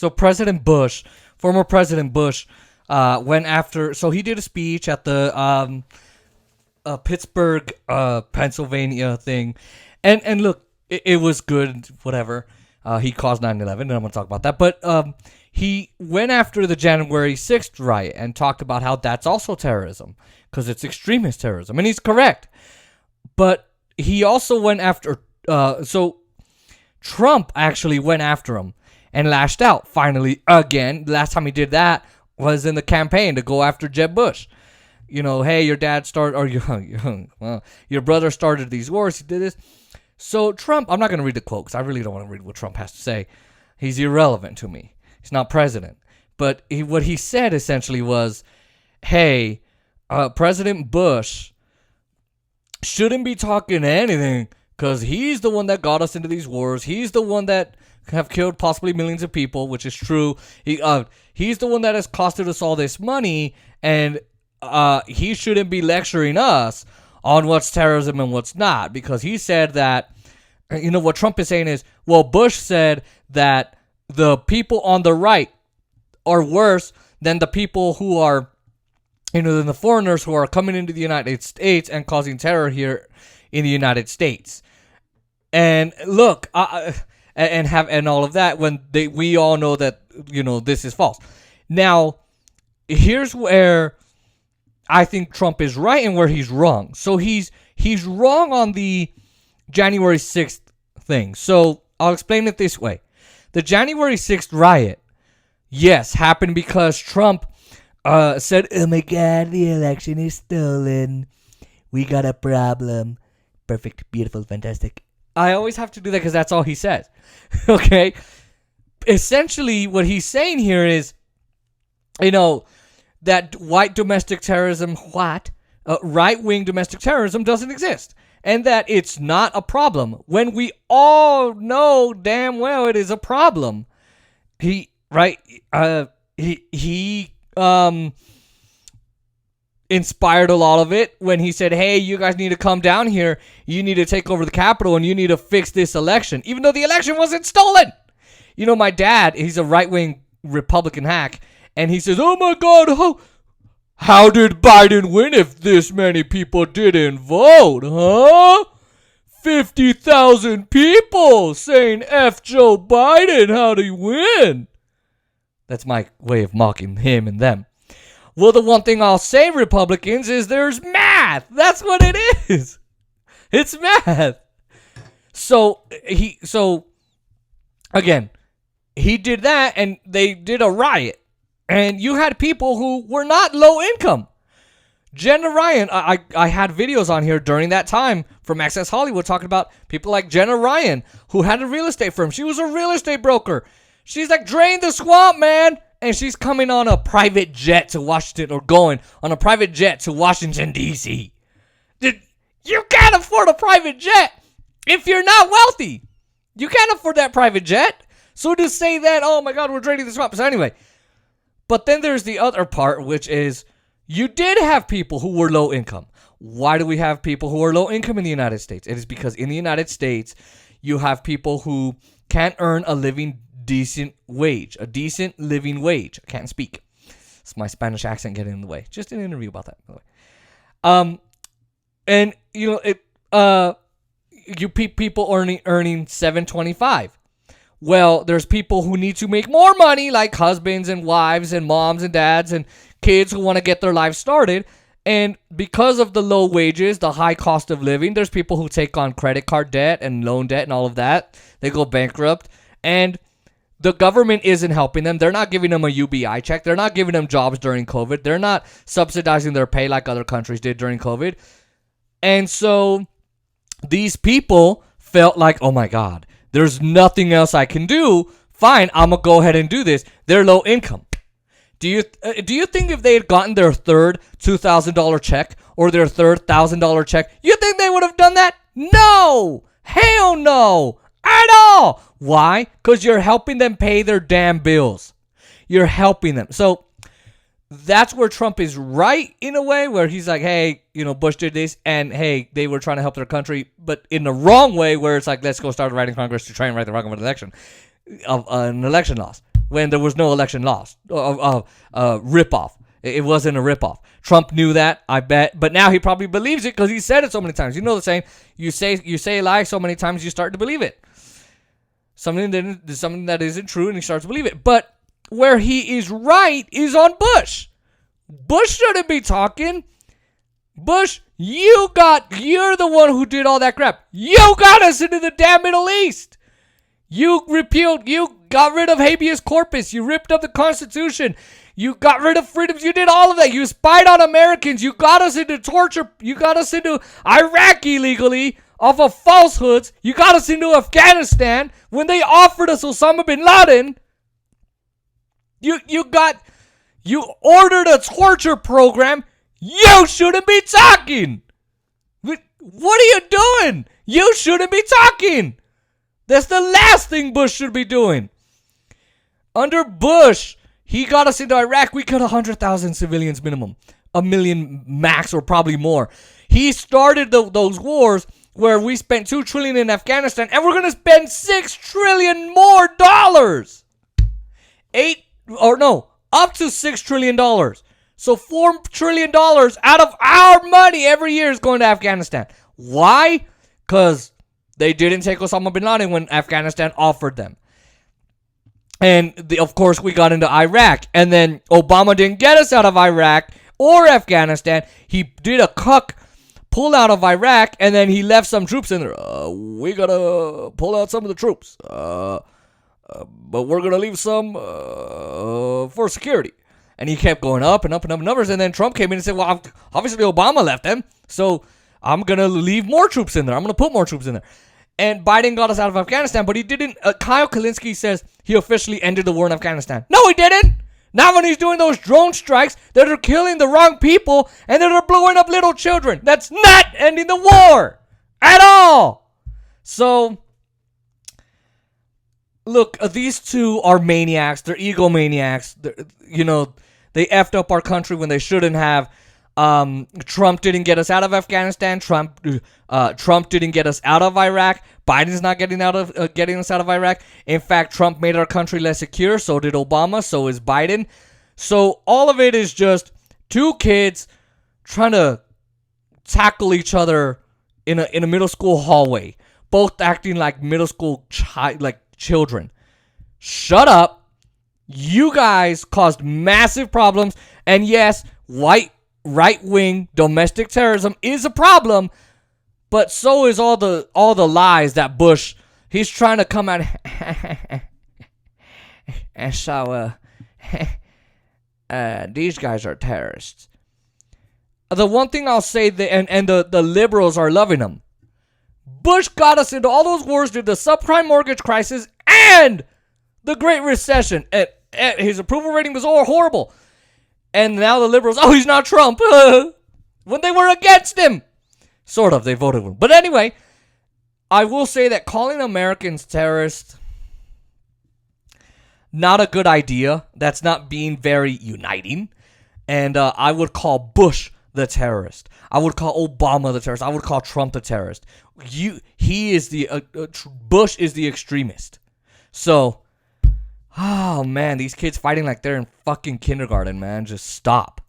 So former President Bush, went after. So he did a speech at the Pittsburgh, Pennsylvania thing, and look, it was good. Whatever. He caused 9/11, and I'm gonna talk about that. But he went after the January 6th riot and talked about how that's also terrorism because it's extremist terrorism, and he's correct. But he also went after. So Trump actually went after him and lashed out. Finally, again, the last time he did that was in the campaign to go after Jeb Bush. You know, hey, your dad started, or your brother started these wars. He did this. So Trump, I'm not going to read the quote because I really don't want to read what Trump has to say. He's irrelevant to me. He's not president. But what he said essentially was, hey, President Bush shouldn't be talking anything because he's the one that got us into these wars. He's the one that have killed possibly millions of people, which is true. He's the one that has costed us all this money, and he shouldn't be lecturing us on what's terrorism and what's not, because he said that, you know, what Trump is saying is, well, Bush said that the people on the right are worse than the people who are, you know, than the foreigners who are coming into the United States and causing terror here in the United States. And look, and all of that, when we all know that, you know, this is false. Now, here's where I think Trump is right and where he's wrong. So he's wrong on the January 6th thing. So I'll explain it this way. The January 6th riot, yes, happened because Trump said, oh my God, the election is stolen. We got a problem. Perfect, beautiful, fantastic. I always have to do that because that's all he says. Okay? Essentially, what he's saying here is, you know, that white domestic terrorism, right-wing domestic terrorism doesn't exist. And that it's not a problem. When we all know damn well it is a problem. He inspired a lot of it when he said, hey, you guys need to come down here. You need to take over the Capitol and you need to fix this election. Even though the election wasn't stolen. You know, my dad, he's a right-wing Republican hack. And he says, oh my God, how did Biden win if this many people didn't vote, huh? 50,000 people saying F Joe Biden, how'd he win? That's my way of mocking him and them. Well, the one thing I'll say, Republicans, is there's math. That's what it is. It's math. So again, he did that and they did a riot. And you had people who were not low income. Jenna Ryan, I had videos on here during that time from Access Hollywood talking about people like Jenna Ryan, who had a real estate firm. She was a real estate broker. She's like, drain the swamp, man. And she's coming on a private jet to Washington, or going on a private jet to Washington, D.C. You can't afford a private jet if you're not wealthy. You can't afford that private jet. So to say that, oh my God, we're draining the swamp. So anyway, but then there's the other part, which is you did have people who were low income. Why do we have people who are low income in the United States? It is because in the United States, you have people who can't earn a decent living wage. I can't speak. It's my Spanish accent getting in the way. Just an interview about that, by the way. And you know, people earning $7.25. Well, there's people who need to make more money, like husbands and wives and moms and dads and kids who want to get their lives started. And because of the low wages, the high cost of living, there's people who take on credit card debt and loan debt and all of that. They go bankrupt. And the government isn't helping them. They're not giving them a UBI check. They're not giving them jobs during COVID. They're not subsidizing their pay like other countries did during COVID. And so these people felt like, oh my God, there's nothing else I can do. Fine, I'm going to go ahead and do this. They're low income. Do you think if they had gotten their third $2,000 check or their third $1,000 check, you think they would have done that? No! Hell no! At all! Why? Because you're helping them pay their damn bills. You're helping them. So that's where Trump is right in a way, where he's like, hey, you know, Bush did this, and hey, they were trying to help their country, but in the wrong way, where it's like, let's go start writing Congress to try and right the wrong of an election loss. when there was no election lost. Ripoff. It wasn't a ripoff. Trump knew that, I bet, but now he probably believes it because he said it so many times. You know the saying: you say a lie so many times you start to believe it. Something that isn't true, and he starts to believe it. But where he is right is on Bush. Bush shouldn't be talking. Bush, you're the one who did all that crap. You got us into the damn Middle East. You got rid of habeas corpus. You ripped up the Constitution. You got rid of freedoms. You did all of that. You spied on Americans. You got us into torture. You got us into Iraq illegally off of falsehoods. You got us into Afghanistan when they offered us Osama bin Laden. You ordered a torture program. You shouldn't be talking. What are you doing? You shouldn't be talking. That's the last thing Bush should be doing. Under Bush, he got us into Iraq. We killed 100,000 civilians minimum. 1 million max or probably more. He started those wars where we spent $2 trillion in Afghanistan, and we're going to spend $6 trillion more dollars. Up to $6 trillion. So $4 trillion out of our money every year is going to Afghanistan. Why? Because they didn't take Osama bin Laden when Afghanistan offered them. And of course, we got into Iraq. And then Obama didn't get us out of Iraq or Afghanistan. He did a cuck pull out of Iraq, and then he left some troops in there. We got to pull out some of the troops. But we're going to leave some for security. And he kept going up and up and up in numbers. And then Trump came in and said, well, obviously Obama left them, so I'm going to leave more troops in there. I'm going to put more troops in there. And Biden got us out of Afghanistan, but he didn't. Kyle Kalinske says he officially ended the war in Afghanistan. No, he didn't. Not when he's doing those drone strikes that are killing the wrong people and that are blowing up little children. That's not ending the war at all. So, look, these two are maniacs. They're egomaniacs. They effed up our country when they shouldn't have. Trump didn't get us out of Afghanistan. Trump didn't get us out of Iraq. Biden's not getting us out of Iraq. In fact, Trump made our country less secure. So did Obama. So is Biden. So all of it is just two kids trying to tackle each other in a middle school hallway, both acting like middle school children. Shut up. You guys caused massive problems, and yes, right-wing domestic terrorism is a problem, but so is all the lies that Bush, he's trying to come out and so these guys are terrorists. The one thing I'll say and the liberals are loving him. Bush got us into all those wars, did the subprime mortgage crisis and the Great Recession. His approval rating was all horrible. And now the liberals, he's not Trump. When they were against him. Sort of, they voted for him. But anyway, I will say that calling Americans terrorists, not a good idea. That's not being very uniting. And I would call Bush the terrorist. I would call Obama the terrorist. I would call Trump the terrorist. Bush is the extremist. So, oh man, these kids fighting like they're in fucking kindergarten, man. Just stop.